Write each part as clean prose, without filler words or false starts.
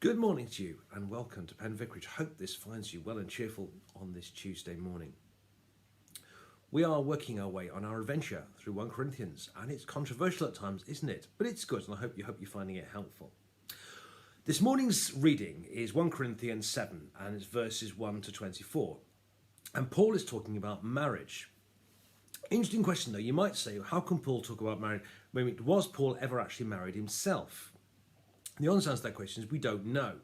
Good morning to you and welcome to Penn Vicarage. Hope this finds you well and cheerful on this Tuesday morning. We are working our way on our adventure through 1 Corinthians, and it's controversial at times, isn't it? But it's good, and I hope you're finding it helpful. This morning's reading is 1 Corinthians 7 and it's verses 1 to 24. And Paul is talking about marriage. Interesting question though, you might say, how can Paul talk about marriage? Was Paul ever actually married himself? The answer to that question is we don't know.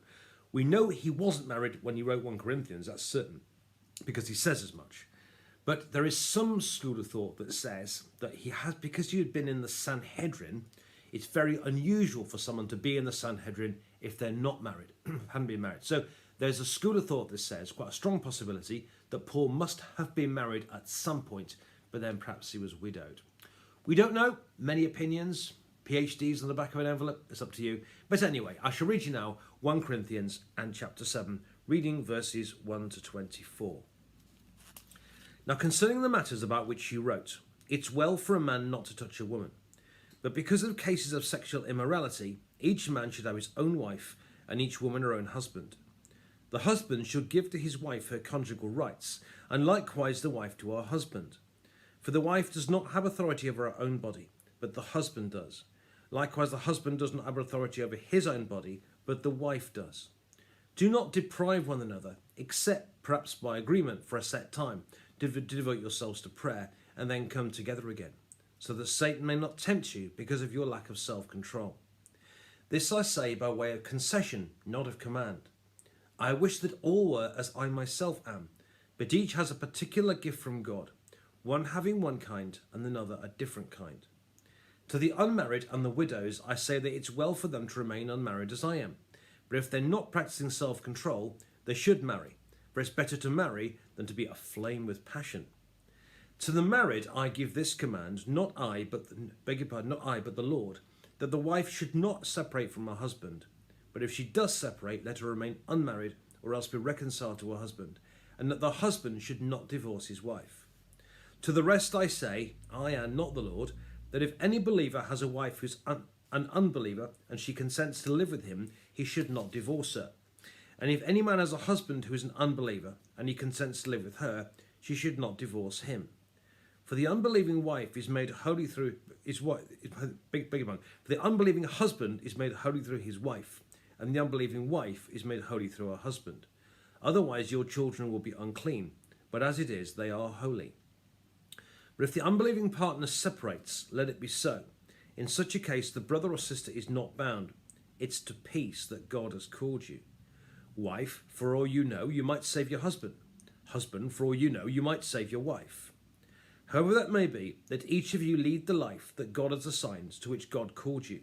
We know he wasn't married when he wrote 1 Corinthians, that's certain, because he says as much. But there is some school of thought that says that he has, because he had been in the Sanhedrin, it's very unusual for someone to be in the Sanhedrin if they're not married, hadn't been married. So there's a school of thought that says, quite a strong possibility, that Paul must have been married at some point, but then perhaps he was widowed. We don't know, many opinions, PhDs on the back of an envelope, it's up to you. But anyway, I shall read you now 1 Corinthians and chapter 7, reading verses 1 to 24. Now concerning the matters about which you wrote, it's well for a man not to touch a woman. But because of cases of sexual immorality, each man should have his own wife, and each woman her own husband. The husband should give to his wife her conjugal rights, and likewise the wife to her husband. For the wife does not have authority over her own body, but the husband does. Likewise, the husband does not have authority over his own body, but the wife does. Do not deprive one another, except perhaps by agreement for a set time, to devote yourselves to prayer, and then come together again, so that Satan may not tempt you because of your lack of self-control. This I say by way of concession, not of command. I wish that all were as I myself am, but each has a particular gift from God, one having one kind and another a different kind. To the unmarried and the widows, I say that it's well for them to remain unmarried as I am. But if they're not practicing self-control, they should marry. For it's better to marry than to be aflame with passion. To the married, I give this command, not I, but the Lord, that the wife should not separate from her husband. But if she does separate, let her remain unmarried, or else be reconciled to her husband, and that the husband should not divorce his wife. To the rest I say, I am not the Lord, that if any believer has a wife who's an unbeliever and she consents to live with him, he should not divorce her. And if any man has a husband who is an unbeliever and he consents to live with her, she should not divorce him. For the unbelieving wife is made holy through his wife. For the unbelieving husband is made holy through his wife, and the unbelieving wife is made holy through her husband. Otherwise your children will be unclean, but as it is, they are holy. But if the unbelieving partner separates, let it be so. In such a case, the brother or sister is not bound. It's to peace that God has called you. Wife, for all you know, you might save your husband. Husband, for all you know, you might save your wife. However that may be, let each of you lead the life that God has assigned, to which God called you.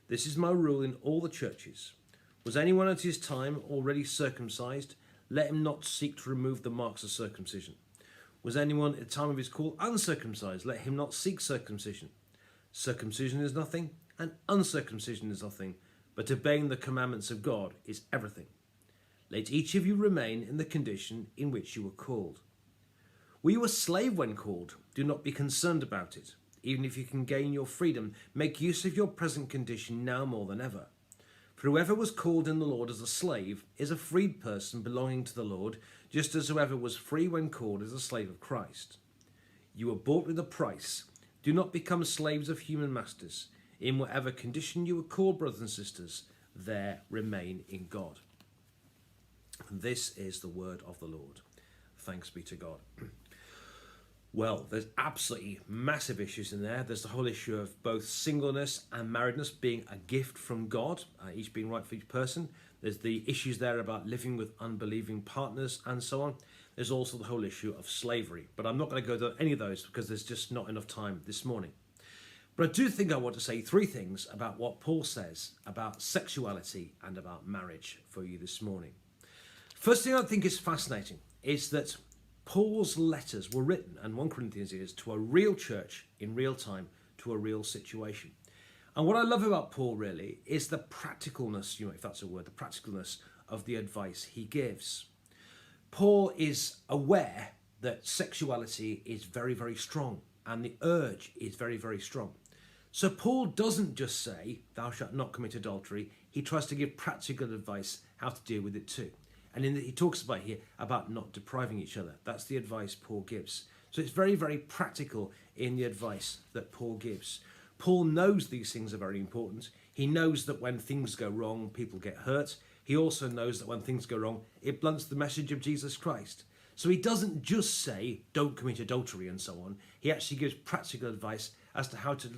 This is my rule in all the churches. Was anyone at his time already circumcised? Let him not seek to remove the marks of circumcision. Was anyone at the time of his call uncircumcised? Let him not seek circumcision. Circumcision is nothing, and uncircumcision is nothing, but obeying the commandments of God is everything. Let each of you remain in the condition in which you were called. Were you a slave when called? Do not be concerned about it. Even if you can gain your freedom, make use of your present condition now more than ever. For whoever was called in the Lord as a slave is a freed person belonging to the Lord, just as whoever was free when called is a slave of Christ. You were bought with a price. Do not become slaves of human masters. In whatever condition you were called, brothers and sisters, there remain in God. This is the word of the Lord. Thanks be to God. Well, there's absolutely massive issues in there. There's the whole issue of both singleness and marriedness being a gift from God, each being right for each person. There's the issues there about living with unbelieving partners and so on. There's also the whole issue of slavery. But I'm not going to go to any of those because there's just not enough time this morning. But I do think I want to say three things about what Paul says about sexuality and about marriage for you this morning. First thing I think is fascinating is that Paul's letters were written, and 1 Corinthians is, to a real church in real time, to a real situation. And what I love about Paul really is the practicalness, if that's a word, the practicalness of the advice he gives. Paul is aware that sexuality is very, very strong, and the urge is very, very strong. So Paul doesn't just say, thou shalt not commit adultery. he tries to give practical advice how to deal with it too. And he talks about here about not depriving each other. That's the advice Paul gives. So it's very, very practical in the advice that Paul gives. Paul knows these things are very important. He knows that when things go wrong, people get hurt. He also knows that when things go wrong, it blunts the message of Jesus Christ. So he doesn't just say, don't commit adultery and so on. He actually gives practical advice as to how to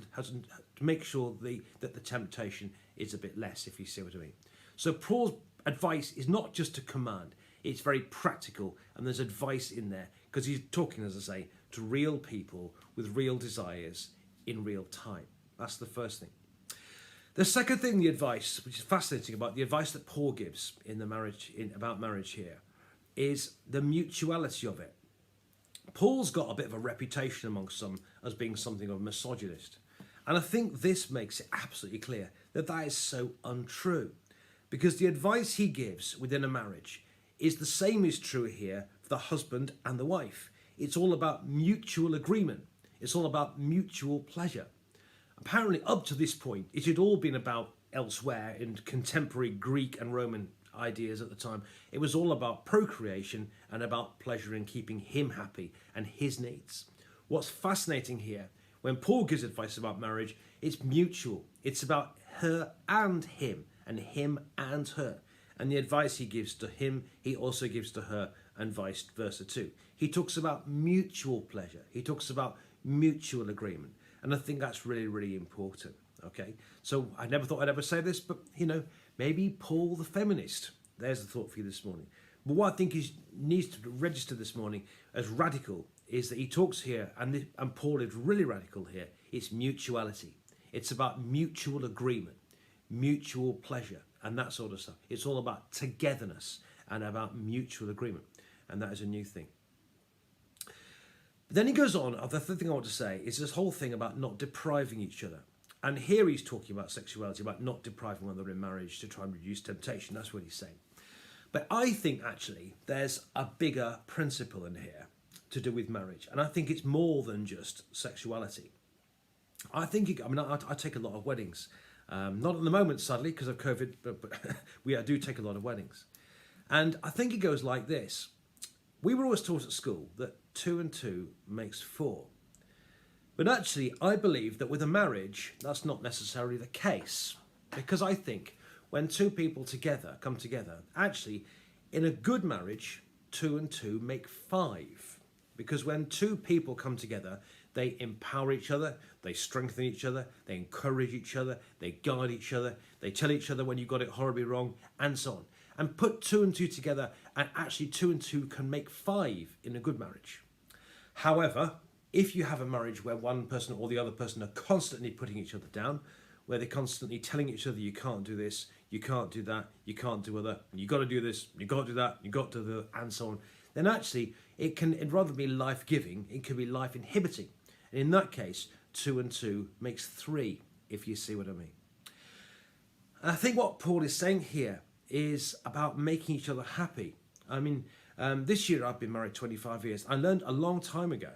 make sure that the temptation is a bit less, if you see what I mean. So Paul's advice is not just a command. It's very practical, and there's advice in there because he's talking, as I say, to real people with real desires in real time. That's the first thing. The second thing, the advice, which is fascinating about the advice that Paul gives about marriage here, is the mutuality of it. Paul's got a bit of a reputation amongst some as being something of a misogynist. And I think this makes it absolutely clear that that is so untrue. Because the advice he gives within a marriage is the same is true here for the husband and the wife. It's all about mutual agreement. It's all about mutual pleasure. Apparently, up to this point, it had all been about elsewhere in contemporary Greek and Roman ideas at the time. It was all about procreation and about pleasure and keeping him happy and his needs. What's fascinating here, when Paul gives advice about marriage, it's mutual. It's about her and him and her. And the advice he gives to him, he also gives to her, and vice versa too. He talks about mutual pleasure. He talks about mutual agreement. And I think that's really, really important. Okay, so I never thought I'd ever say this, but maybe Paul the feminist. There's the thought for you this morning. But what I think needs to register this morning as radical is that he talks here, and Paul is really radical here. It's mutuality. It's about mutual agreement, mutual pleasure, and that sort of stuff. It's all about togetherness and about mutual agreement, and that is a new thing. But then he goes on. The third thing I want to say is this whole thing about not depriving each other. And here he's talking about sexuality, about not depriving one another in marriage to try and reduce temptation. That's what he's saying. But I think actually there's a bigger principle in here to do with marriage. And I think it's more than just sexuality. I take a lot of weddings. Not at the moment, sadly, because of COVID, but we do take a lot of weddings. And I think it goes like this. We were always taught at school that 2 and 2 makes 4. But actually, I believe that with a marriage, that's not necessarily the case. Because I think when two people come together, actually, in a good marriage, 2 and 2 make 5. Because when two people come together, they empower each other, they strengthen each other, they encourage each other, they guide each other, they tell each other when you got it horribly wrong, and so on. And put 2 and 2 together, and actually 2 and 2 can make 5 in a good marriage. However, if you have a marriage where one person or the other person are constantly putting each other down, where they're constantly telling each other you can't do this, you can't do that, you can't do other, you got to do this, you got to do that, you got to do that, and so on, then actually it'd rather be life-giving, it could be life-inhibiting. And in that case, 2 and 2 makes 3, if you see what I mean. And I think what Paul is saying here is about making each other happy. I mean, this year I've been married 25 years. I learned a long time ago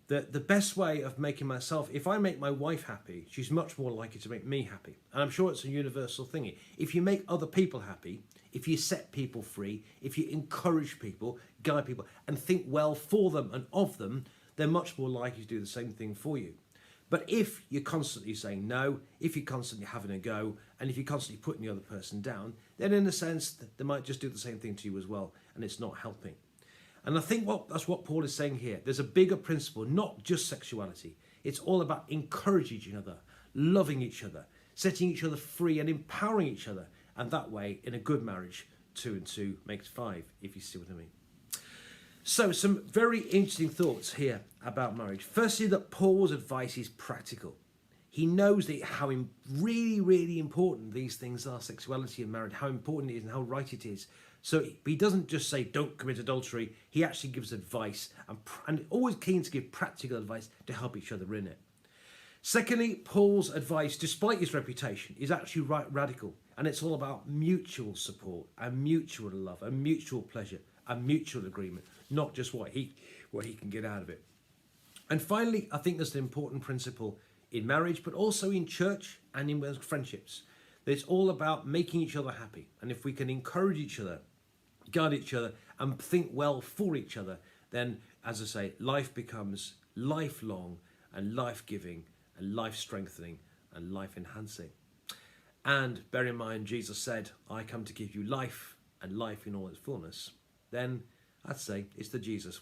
that the best way of making myself, if I make my wife happy, she's much more likely to make me happy. And I'm sure it's a universal thing. If you make other people happy, if you set people free, if you encourage people, guide people, and think well for them and of them, they're much more likely to do the same thing for you. But if you're constantly saying no, if you're constantly having a go, and if you're constantly putting the other person down, then in a sense, they might just do the same thing to you as well, and it's not helping. And I think that's what Paul is saying here. There's a bigger principle, not just sexuality. It's all about encouraging each other, loving each other, setting each other free and empowering each other. And that way, in a good marriage, 2 and 2 makes 5, if you see what I mean. So some very interesting thoughts here about marriage. Firstly, that Paul's advice is practical. He knows how really, really important these things are, sexuality and marriage, how important it is and how right it is. So he doesn't just say, don't commit adultery. He actually gives advice and always keen to give practical advice to help each other in it. Secondly, Paul's advice, despite his reputation, is actually radical. And it's all about mutual support and mutual love and mutual pleasure and mutual agreement, not just what he can get out of it. And finally, I think there's an important principle in marriage, but also in church and in friendships, It's all about making each other happy. And if we can encourage each other, guide each other, and think well for each other, then, as I say, life becomes lifelong and life-giving and life-strengthening and life-enhancing. And bear in mind, Jesus said, I come to give you life and life in all its fullness. Then I'd say it's the Jesus way.